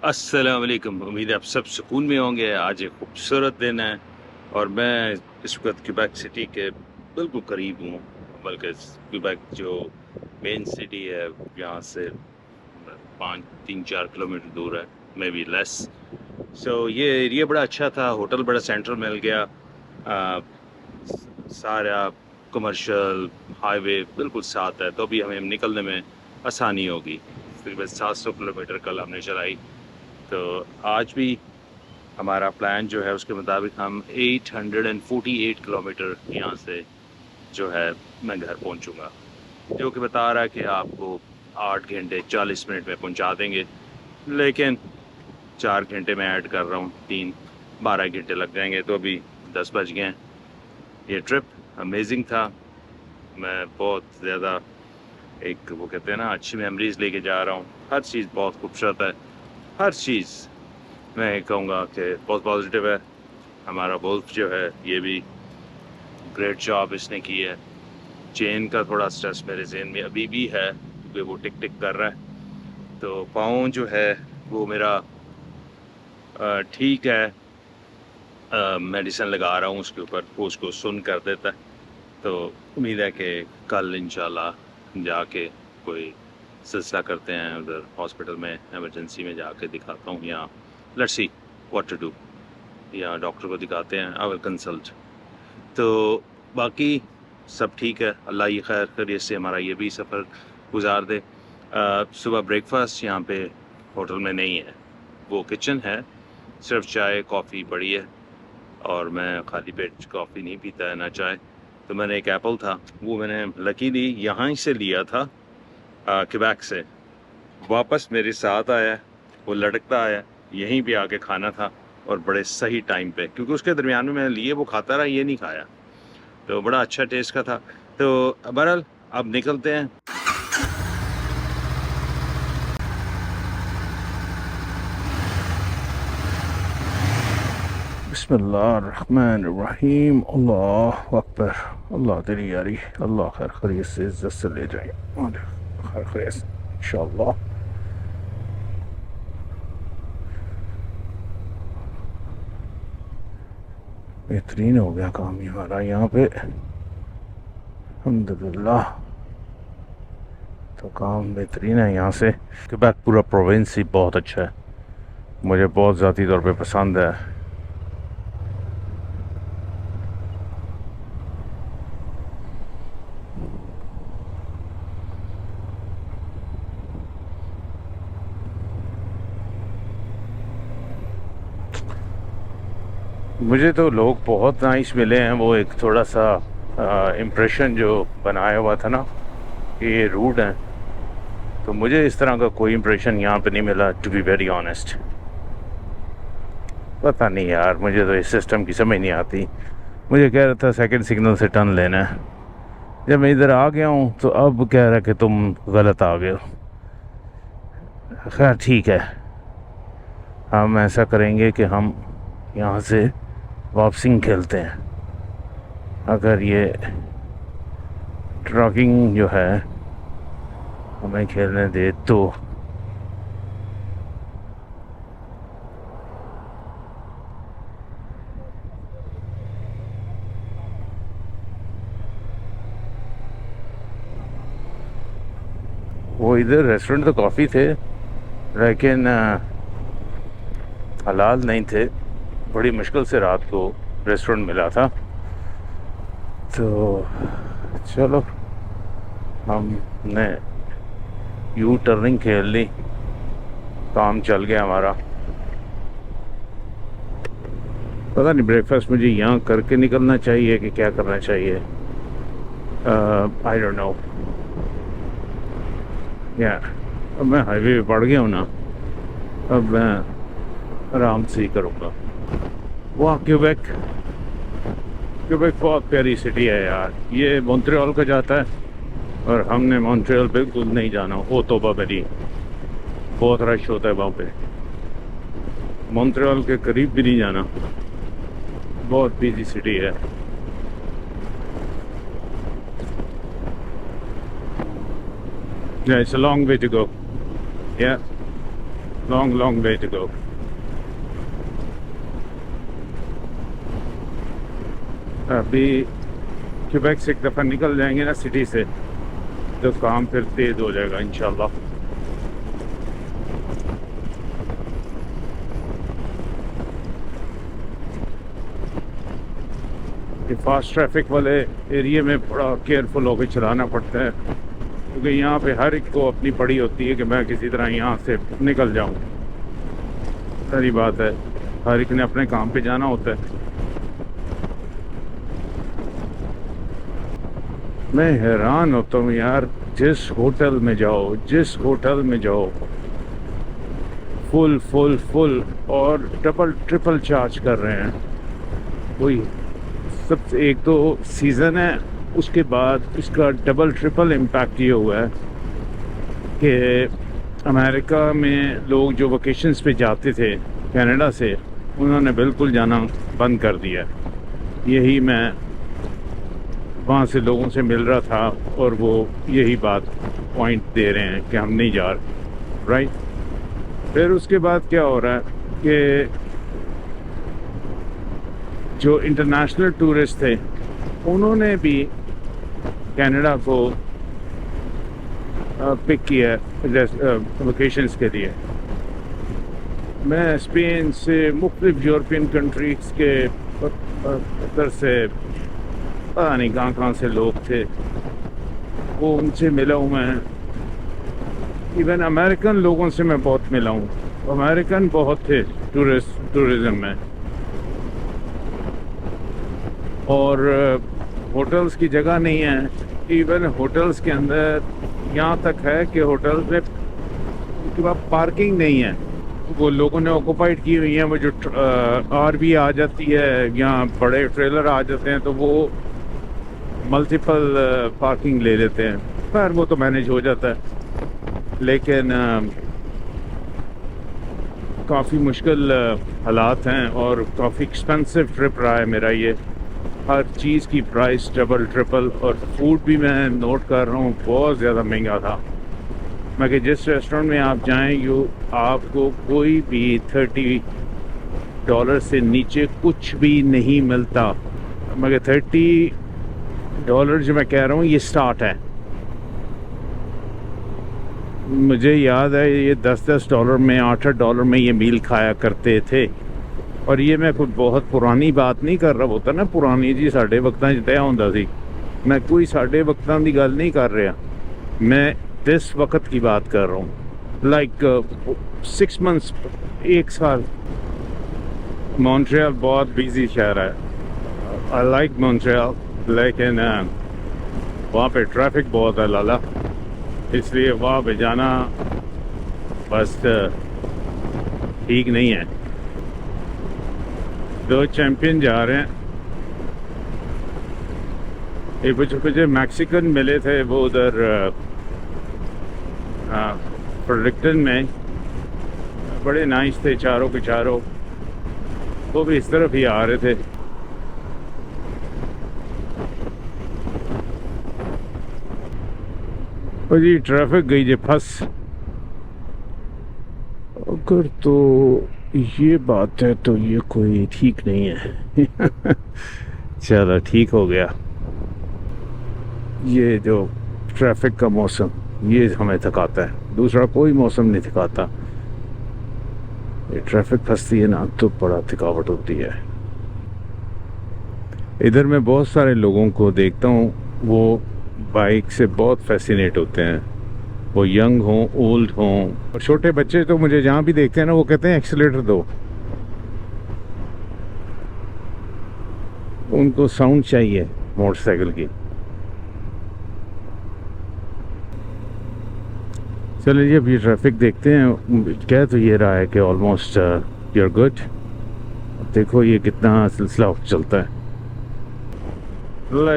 अस्सलाम वालेकुम। उम्मीद है आप सब सुकून में होंगे। आज एक खूबसूरत दिन है और मैं इस वक्त क्यूबेक सिटी के बिल्कुल करीब हूँ। बल्कि क्यूबेक जो मेन सिटी है यहाँ से 5-3-4 किलोमीटर दूर है, मे बी लेस। सो ये एरिया बड़ा अच्छा था, होटल बड़ा सेंट्रल मिल गया। आ, सारा कमर्शियल हाईवे बिल्कुल साथ है, तो भी हमें निकलने में आसानी होगी। तकरीबन 700 किलोमीटर कल हमने चलाई, तो आज भी हमारा प्लान जो है उसके मुताबिक हम 848 किलोमीटर यहाँ से जो है मैं घर पहुँचूँगा, जो कि बता रहा है कि आपको 8 घंटे 40 मिनट में पहुँचा देंगे। लेकिन 4 घंटे में ऐड कर रहा हूँ, 12 घंटे लग जाएंगे, तो अभी 10 बज गए हैं। ये ट्रिप अमेजिंग था। मैं बहुत ज़्यादा एक वो कहते हैं ना अच्छी मेमोरीज लेके जा रहा हूँ। हर चीज़ बहुत खूबसूरत है, हर चीज़ मैं कहूँगा कि बहुत पॉजिटिव है। हमारा वुल्फ जो है ये भी ग्रेट जॉब इसने की है। चेन का थोड़ा स्ट्रेस मेरे जहन में अभी भी है क्योंकि वो टिक टिक कर रहा है, तो पाँव जो है वो मेरा ठीक है। मेडिसिन लगा रहा हूँ उसके ऊपर, वो उसको सुन कर देता है। तो उम्मीद है कि कल इंशाल्लाह जाके कोई सिलसिला करते हैं उधर हॉस्पिटल में, इमरजेंसी में जाके दिखाता हूँ, या let's see what to do, या डॉक्टर को दिखाते हैं, आई विल कंसल्ट। तो बाकी सब ठीक है, अल्लाह ये खैर खैरियत से हमारा ये भी सफ़र गुजार दे। सुबह ब्रेकफास्ट यहाँ पे होटल में नहीं है, वो किचन है, सिर्फ चाय कॉफ़ी पड़ी है और मैं खाली पेट कॉफ़ी नहीं पीता है ना चाय। तो मैंने एक एप्पल था, वो मैंने लकीली यहाँ ही से लिया था, क्वेबेक से। वापस मेरे साथ आया, वो लटकता आया, यहीं पे आके खाना था और बड़े सही टाइम पे, क्योंकि उसके दरमियान में मैंने लिए, वो खाता रहा, ये नहीं खाया, तो बड़ा अच्छा टेस्ट का था। तो बहरहाल अब निकलते हैं। बिस्मिल्लाहिर्रहमानिर्रहीम, अल्लाह अकबर। अल्लाह तेरी यारी, अल्लाह खैर खैरियत से इज्जत से ले जाए, खैर खैरियत से इंशाअल्लाह। बेहतरीन हो गया काम हमारा यहाँ पे, अल्हम्दुलिल्लाह। तो काम बेहतरीन है यहाँ से। क्वेबेक पूरा प्रोविंस ही बहुत अच्छा है, मुझे बहुत ज़ाती तौर पे पसंद है। मुझे तो लोग बहुत नाइस मिले हैं। वो एक थोड़ा सा इम्प्रेशन जो बनाया हुआ था ना कि ये रूड हैं, तो मुझे इस तरह का कोई इम्प्रेशन यहाँ पे नहीं मिला, टू बी वेरी ऑनेस्ट। पता नहीं यार, मुझे तो इस सिस्टम की समझ नहीं आती। मुझे कह रहा था सेकंड सिग्नल से टर्न लेना है, जब मैं इधर आ गया हूँ तो अब कह रहा है कि तुम गलत आ गए हो। खैर ठीक है, हम ऐसा करेंगे कि हम यहाँ से वापसी खेलते हैं। अगर ये ट्रकिंग जो है हमें खेलने दे तो। वो इधर रेस्टोरेंट तो काफ़ी थे, लेकिन हलाल नहीं थे। बड़ी मुश्किल से रात को रेस्टोरेंट मिला था। तो चलो, हमने यू टर्निंग खेल ली, काम चल गया हमारा। पता नहीं ब्रेकफास्ट मुझे यहाँ करके निकलना चाहिए कि क्या करना चाहिए, आई डोंट नो यार। अब मैं हाईवे पे पड़ गया हूँ ना, अब मैं आराम से ही करूँगा। वाह, क्यूबेक, क्यूबेक बहुत प्यारी सिटी है यार। ये मॉन्ट्रियल का जाता है और हमने मॉन्ट्रियल बिल्कुल नहीं जाना। ओ तौबा मेरी, बहुत रश होता है वहाँ पे। मॉन्ट्रियल के करीब भी नहीं जाना, बहुत बिजी सिटी है। Yeah, it's a long way to go. Yeah. long way to go. अभी क्यूबेक से एक दफ़ा निकल जाएंगे ना सिटी से, तो काम फिर तेज़ हो जाएगा इंशाल्लाह। फास्ट ट्रैफिक वाले एरिया में बड़ा केयरफुल होकर चलाना पड़ता है, क्योंकि यहाँ पे हर एक को अपनी पड़ी होती है कि मैं किसी तरह यहाँ से निकल जाऊँ। सारी बात है, हर एक ने अपने काम पे जाना होता है। मैं हैरान होता हूँ यार, जिस होटल में जाओ फुल और डबल ट्रिपल चार्ज कर रहे हैं। वही सब, एक तो सीज़न है, उसके बाद इसका डबल ट्रिपल इम्पैक्ट ये हुआ है कि अमेरिका में लोग जो वकेशंस पे जाते थे कनाडा से, उन्होंने बिल्कुल जाना बंद कर दिया। यही मैं वहाँ से लोगों से मिल रहा था और वो यही बात पॉइंट दे रहे हैं कि हम नहीं जा रहे, राइट। फिर उसके बाद क्या हो रहा है कि जो इंटरनेशनल टूरिस्ट थे उन्होंने भी कनाडा को पिक किया वकेशंस के लिए। मैं स्पेन से मुख्तलिफ यूरोपियन कंट्रीज़ के उधर से पता नहीं कहाँ से लोग थे, वो उनसे मिला हूँ मैं। इवन अमेरिकन लोगों से मैं बहुत मिला हूँ, अमेरिकन बहुत थे टूरिज़्म में। और होटल्स की जगह नहीं है, इवन होटल्स के अंदर यहाँ तक है कि होटल्स में उनके पास पार्किंग नहीं है, वो लोगों ने ऑक्यूपाइड की हुई है। वो जो आरवी आ जाती है, यहाँ बड़े ट्रेलर आ जाते हैं, तो वो मल्टीपल पार्किंग ले लेते हैं। पर वो तो मैनेज हो जाता है, लेकिन काफ़ी मुश्किल हालात हैं और काफ़ी एक्सपेंसिव ट्रिप रहा है मेरा ये। हर चीज़ की प्राइस डबल ट्रिपल, और फूड भी मैं नोट कर रहा हूँ बहुत ज़्यादा महंगा था। मैं कि जिस रेस्टोरेंट में आप जाएं, आपको कोई भी $30 से नीचे कुछ भी नहीं मिलता। मगर $30 जो मैं कह रहा हूँ ये स्टार्ट है। मुझे याद है ये $10 में, $8 में ये मील खाया करते थे। और ये मैं कुछ बहुत पुरानी बात नहीं कर रहा, होता ना पुरानी जी साढ़े वक्तां च तय होंदा सी। मैं कोई साढ़े वक्तां दी गल नहीं कर रहा, मैं इस वक्त की बात कर रहा हूँ। लाइक 6 months, 1 साल। मॉन्ट्रियल बहुत बिजी शहर है, आई लाइक मॉन्ट्रियल, लेकिन वहाँ पे ट्रैफिक बहुत है लाला, इसलिए वहाँ पे जाना बस ठीक नहीं है। 2 चैम्पियन जा रहे हैं, एक मुझे मैक्सिकन मिले थे, वो उधर फ्रेडरिक्टन में, बड़े नाइस थे चारों के चारों, वो भी इस तरफ ही आ रहे थे। और जी ट्रैफिक गई जे फंस। अगर तो ये बात है तो ये कोई ठीक नहीं है। चलो ठीक हो गया। ये जो ट्रैफिक का मौसम ये हमें थकाता है, दूसरा कोई मौसम नहीं थकाता। ये ट्रैफिक फंसती है ना तो बड़ा थकावट होती है। इधर मैं बहुत सारे लोगों को देखता हूँ, वो बाइक से बहुत फैसिनेट होते हैं, वो यंग हों ओल्ड हों, और छोटे बच्चे तो मुझे जहाँ भी देखते हैं ना वो कहते हैं एक्सीलेटर दो, उनको साउंड चाहिए मोटरसाइकिल की। चलिए अब ये ट्रैफिक देखते हैं। कह तो ये रहा है कि ऑलमोस्ट यू आर गुड। देखो ये कितना सिलसिला चलता है।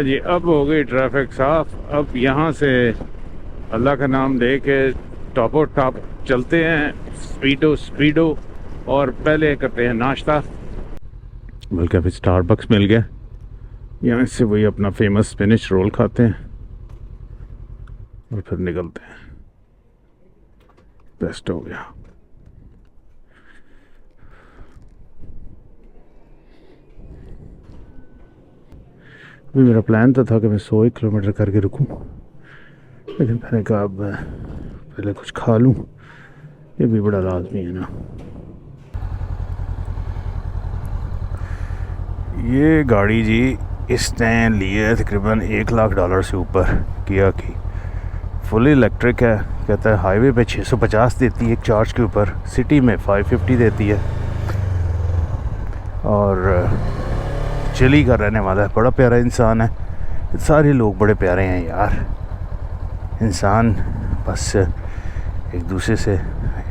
जी अब हो गई ट्रैफिक साफ। अब यहाँ से अल्लाह का नाम ले के टॉप चलते हैं स्पीडो और पहले करते हैं नाश्ता। बल्कि अभी स्टारबक्स मिल गया, यहाँ से वही अपना फेमस स्पिनिश रोल खाते हैं और फिर निकलते हैं। बेस्ट हो गया। अभी मेरा प्लान तो था कि मैं 100 किलोमीटर करके रुकूं, लेकिन मैंने कहा अब पहले कुछ खा लूं, ये भी बड़ा लाजमी है ना। ये गाड़ी जी इसने ली है तकरीबन $1 लाख से ऊपर किया की, फुल इलेक्ट्रिक है। कहता है हाईवे पे 650 देती है एक चार्ज के ऊपर, सिटी में 550 देती है, और चिली का रहने वाला है। बड़ा प्यारा इंसान है, सारे लोग बड़े प्यारे हैं यार। इंसान बस एक दूसरे से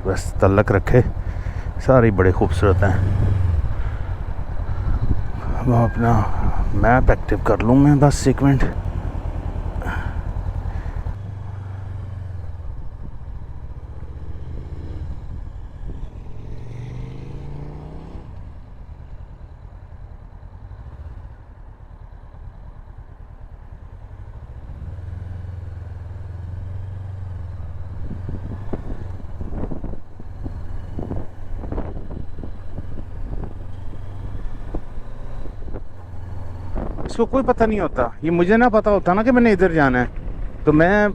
बस तल्लक रखे, सारे बड़े खूबसूरत हैं। अब अपना मैप एक्टिव कर लूँ मैं, बस 1 मिनट। इसको कोई पता नहीं होता, ये मुझे ना पता होता ना कि मैंने इधर जाना है, तो मैं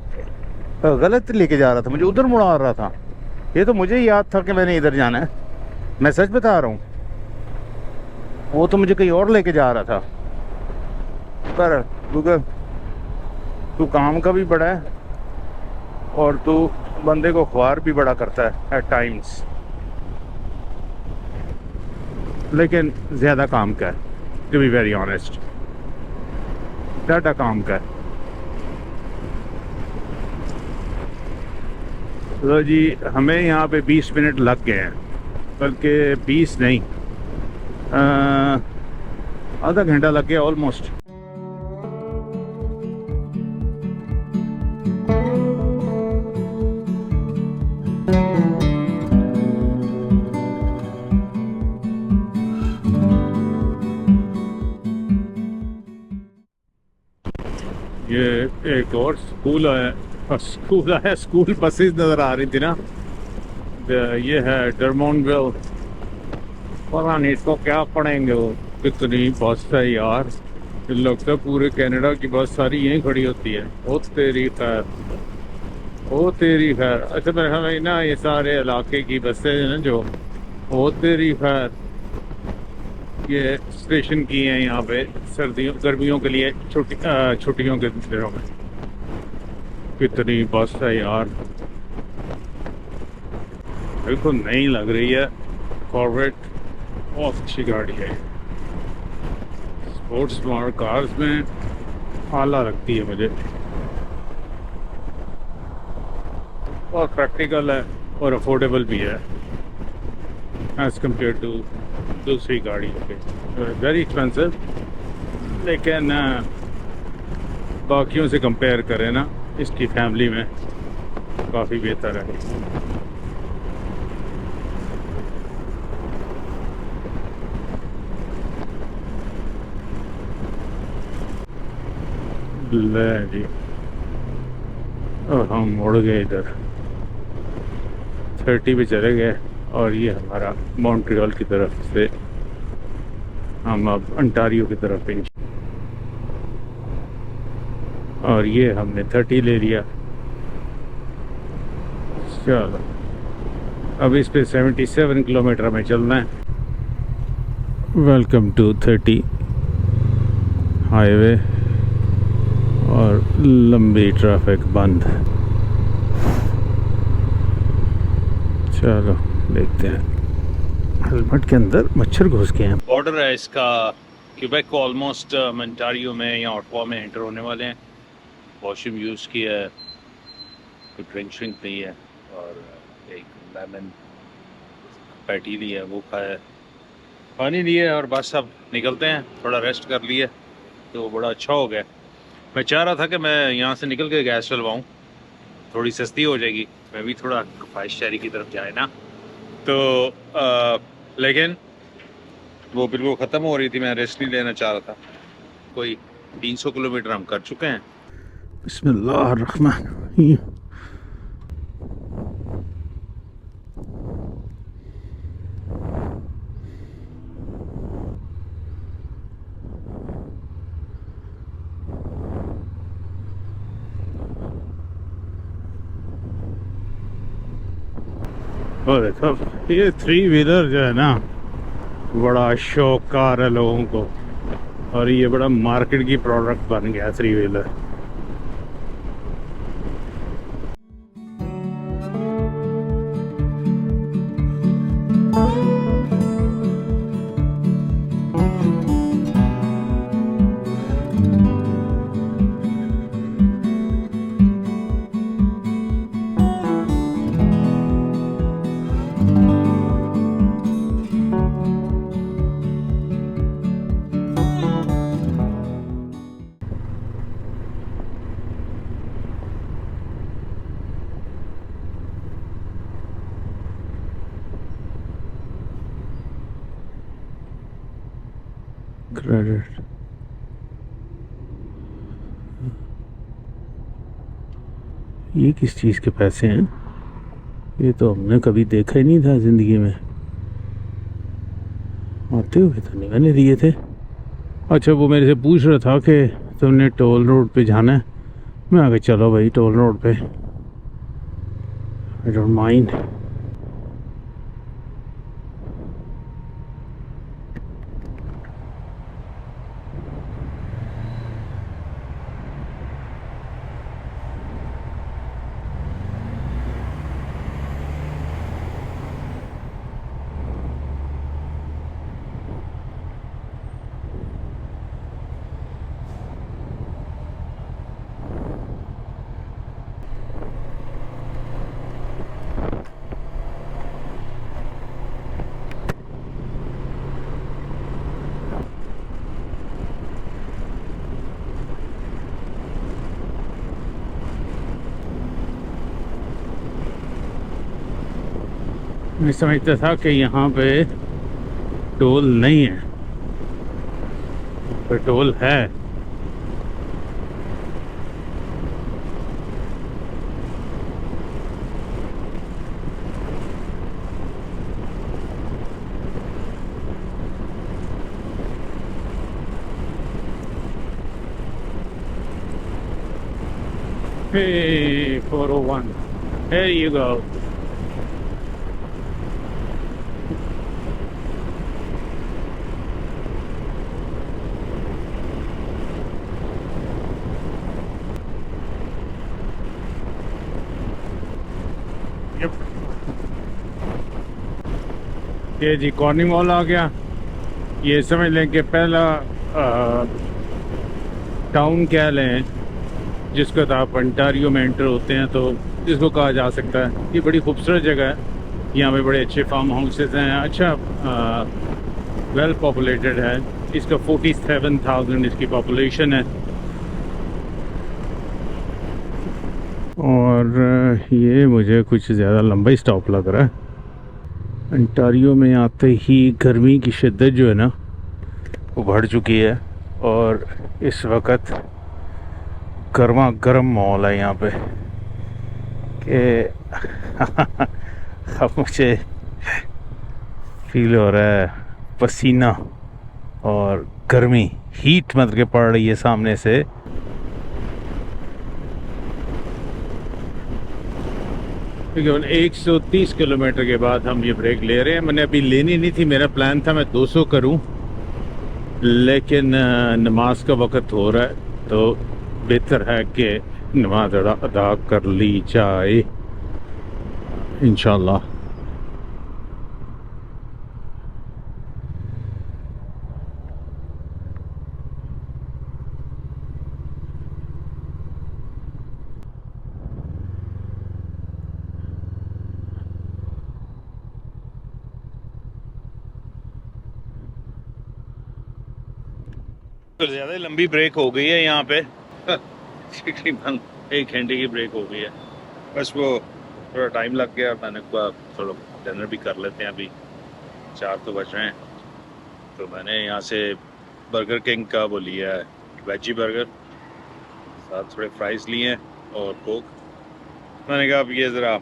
गलत लेके जा रहा था, मुझे उधर मुड़ा रहा था। ये तो मुझे याद था कि मैंने इधर जाना है, मैं सच बता रहा हूँ। वो तो मुझे कहीं और लेके जा रहा था। पर गूगल, तू काम का भी बड़ा है और तू बंदे को ख्वार भी बड़ा करता है एट टाइम्स, लेकिन ज़्यादा काम का है, टू बी वेरी ऑनेस्ट, ज़्यादा काम का है। तो जी हमें यहाँ पे 20 मिनट लग गए हैं, बल्कि 20 नहीं, आधा घंटा लग गया ऑलमोस्ट। ये एक और स्कूल आया, स्कूल बसेस नज़र आ रही थी ना। ये है डरमोनविल, पता नहीं इसको क्या पढ़ेंगे। वो कितनी बस है यार, लगता है पूरे कनाडा की बस सारी यहीं खड़ी होती है। ओ तेरी खैर, ओ तेरी खैर। अच्छा मेरे हमें ना ये सारे इलाके की बसें हैं ना जो, ओ तेरी खैर, ये स्टेशन की हैं यहाँ पे सर्दियों गर्मियों के लिए, छुट्टियों के दिनों में। कितनी बस है यार, बिल्कुल नई लग रही है। कॉर्वेट बहुत अच्छी गाड़ी है, स्पोर्ट्स स्मार्ट कार्स में आला लगती है मुझे, और प्रैक्टिकल है और अफोर्डेबल भी है एज़ कम्पेयर टू दूसरी गाड़ियों के। वेरी एक्सपेंसिव, लेकिन बाकियों से कंपेयर करें ना, इसकी फैमिली में काफ़ी बेहतर है। ले जी, और हम मुड़ गए इधर, 30 पे चले गए, और ये हमारा मॉन्ट्रियल की तरफ से हम अब अंटारियो की तरफ पेंच, और ये हमने 30 ले लिया। चलो अब इस पे 77 किलोमीटर में चलना है। वेलकम टू 30 हाईवे, और लंबी ट्रैफिक बंद। चलो देखते हैं, हेलमेट के अंदर मच्छर घुस गए हैं। बॉर्डर है इसका क्यूबेक को ऑलमोस्ट मंटारियो में या ऑटवा में एंटर होने वाले हैं। वॉशरूम यूज़ किया है, कोई ड्रिंक श्रिंक नहीं है, और एक लेमन पैटी ली है वो खाया है, पानी लिए, और बस अब निकलते हैं। थोड़ा रेस्ट कर लिए तो बड़ा अच्छा हो गया। मैं चाह रहा था कि मैं यहाँ से निकल के गैस डलवाऊँ, थोड़ी सस्ती हो जाएगी, मैं भी थोड़ा ख्वाहिश शहरी की तरफ जाए ना, तो लेकिन वो बिल्कुल ख़त्म हो रही थी, मैं रेस्ट नहीं लेना चाह रहा था। कोई 300 किलोमीटर हम कर चुके हैं। बिस्मिल्लाहिर्रहमानिर्रहीम। और देखो ये 3 व्हीलर जो है ना, बड़ा शौक कार है लोगों को, और ये बड़ा मार्केट की प्रोडक्ट बन गया 3 व्हीलर। क्रेडिट, ये किस चीज़ के पैसे हैं? ये तो हमने कभी देखा ही नहीं था ज़िंदगी में, आते हुए तो नहीं मैंने दिए थे। अच्छा, वो मेरे से पूछ रहा था कि तुमने टोल रोड पे जाना है। मैं आगे चलो भाई टोल रोड पे, आई डोंट माइंड। मैं समझता था कि यहाँ पे टोल नहीं है, पर टोल है। Hey, 401. There you go. ये जी कॉर्नी मॉल आ गया। ये समझ लें कि पहला टाउन कह लें जिसको तो आप अंटारियो में एंटर होते हैं तो इसको कहा जा सकता है। ये बड़ी खूबसूरत जगह है, यहाँ पे बड़े अच्छे फार्म हाउसेस हैं, अच्छा वेल पॉपुलेटेड है। इसका 47,000 इसकी पॉपुलेशन है। और ये मुझे कुछ ज़्यादा लंबा ही स्टॉप लग रहा है। अंटारियो में आते ही गर्मी की शिद्दत जो है ना वो बढ़ चुकी है, और इस वक्त गर्मा गर्म माहौल है यहाँ पे कि अब मुझे फील हो रहा है पसीना और गर्मी, हीट मतलब के पड़ रही है सामने से। केवल 130 किलोमीटर के बाद हम ये ब्रेक ले रहे हैं। मैंने अभी लेनी नहीं थी, मेरा प्लान था मैं 200 करूं, लेकिन नमाज का वक़्त हो रहा है तो बेहतर है कि नमाज अदा कर ली जाए इंशाल्लाह। तो ज़्यादा लंबी ब्रेक हो गई है यहाँ पे तकरीबन 1 घंटे की ब्रेक हो गई है। बस वो थोड़ा टाइम लग गया, मैंने कहा थोड़ा डिनर भी कर लेते हैं, अभी 4 तो बज रहे हैं। तो मैंने यहाँ से बर्गर किंग का वो लिया है वेजी बर्गर, साथ थोड़े फ्राइज लिए हैं और कोक। मैंने कहा अब ये ज़रा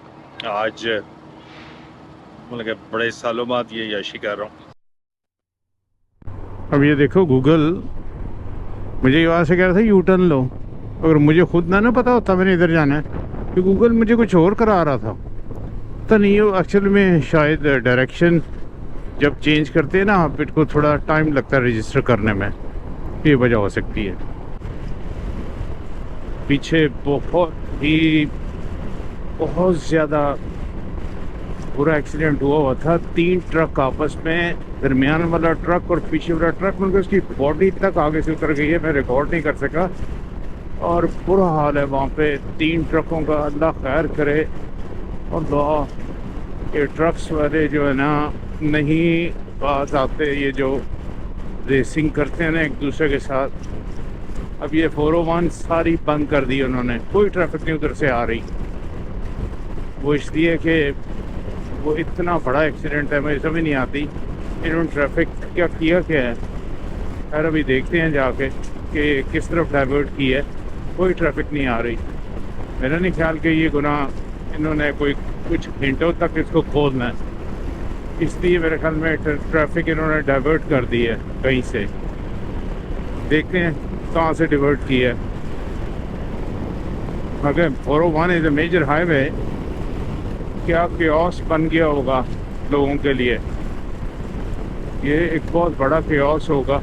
आज मतलब बड़े सालों बाद ये याशी कर रहा हूँ। अब ये देखो गूगल मुझे यहाँ से कह रहा था यू टर्न लो, अगर मुझे खुद ना पता होता मैंने इधर जाना है, तो गूगल मुझे कुछ और करा रहा था। पता नहीं है एक्चुअली में, शायद डायरेक्शन जब चेंज करते हैं ना आप, इनको थोड़ा टाइम लगता है रजिस्टर करने में, ये वजह हो सकती है। पीछे बहुत ज़्यादा बुरा एक्सीडेंट हुआ था। 3 ट्रक आपस में, दरमियान वाला ट्रक और पीछे वाला ट्रक, मतलब उसकी बॉडी तक आगे से उतर गई है, मैं रिकॉर्ड नहीं कर सका। और बुरा हाल है वहाँ पे 3 ट्रकों का, अल्लाह खैर करे। और ये ट्रक्स वाले जो है ना नहीं पास आते, ये जो रेसिंग करते हैं ना एक दूसरे के साथ। अब ये 401 सारी बंद कर दी उन्होंने, कोई ट्रैफिक नहीं उधर से आ रही। वो इसलिए कि वो इतना बड़ा एक्सीडेंट है, मुझे समझ नहीं आती इन्होंने ट्रैफिक क्या किया क्या है। खैर अभी देखते हैं जाके कि किस तरफ डाइवर्ट की है। कोई ट्रैफिक नहीं आ रही। मेरा नहीं ख्याल कि ये गुनाह इन्होंने कोई कुछ घंटों तक इसको खोलना है, इसलिए मेरे ख्याल में ट्रैफिक इन्होंने डाइवर्ट कर दी है कहीं से। देखते हैं कहाँ से डाइवर्ट की है। अगर 401 इज़ अ मेजर हाईवे, क्या केओस बन गया होगा लोगों के लिए। ये एक बहुत बड़ा केओस होगा।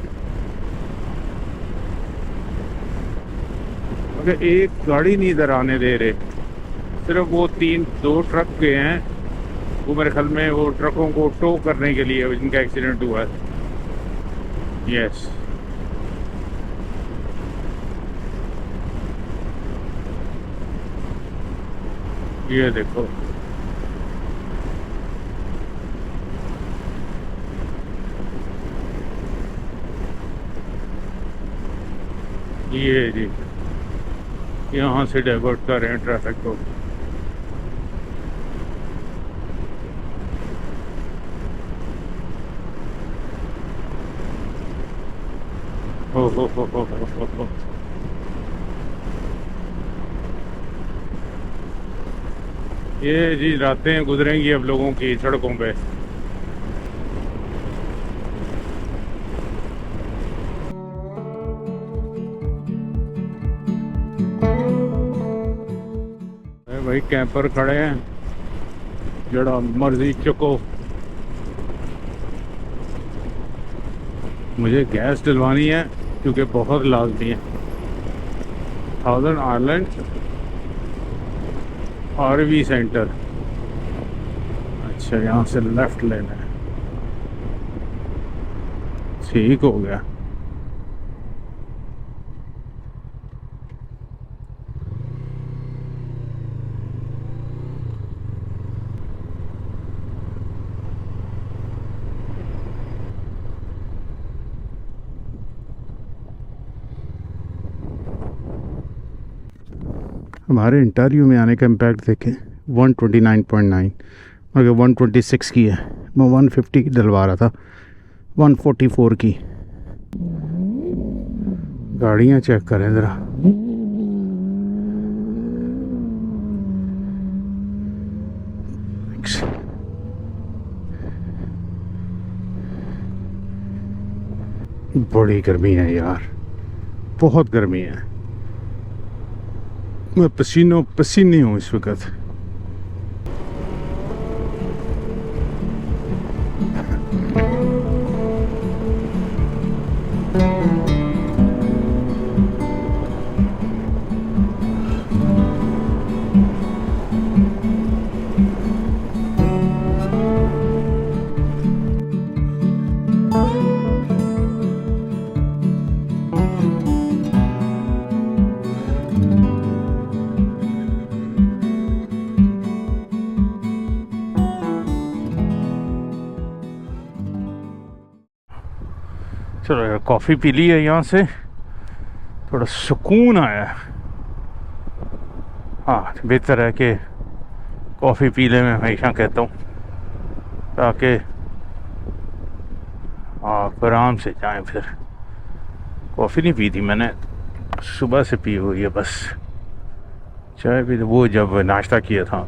अगर एक गाड़ी नहीं इधर आने दे रहे, सिर्फ वो 2 ट्रक गए हैं, वो मेरे ख्याल में वो ट्रकों को टो करने के लिए जिनका एक्सीडेंट हुआ है। यस, ये देखो, ये जी यहाँ से डाइवर्ट कर रहे हैं ट्रैफिक को। हो। ये जी रातें गुजरेंगी अब लोगों की सड़कों पे। भाई कैंपर खड़े हैं, जड़ा मर्जी चुको। मुझे गैस डलवानी है क्योंकि बहुत लाजमी है। Thousand island RV centre. अच्छा, यहाँ से लेफ्ट लेना है, ठीक हो गया। हमारे इंटरव्यू में आने का इम्पैक्ट देखें, 129.9, अगर 126 की है। मैं 150 की डलवा रहा था, 144 की। गाड़ियाँ चेक करें ज़रा। बड़ी गर्मी है यार, बहुत गर्मी है। मैं पसीनो पसीने हूँ इस वक्त। चलो यार, कॉफ़ी पी ली है, यहाँ से थोड़ा सुकून आया। हाँ, बेहतर है कि कॉफ़ी पी ले, मैं हमेशा कहता हूँ, ताकि आप आराम से जाएं। फिर कॉफ़ी नहीं पी थी मैंने, सुबह से पी हुई है बस। चाय भी वो जब नाश्ता किया था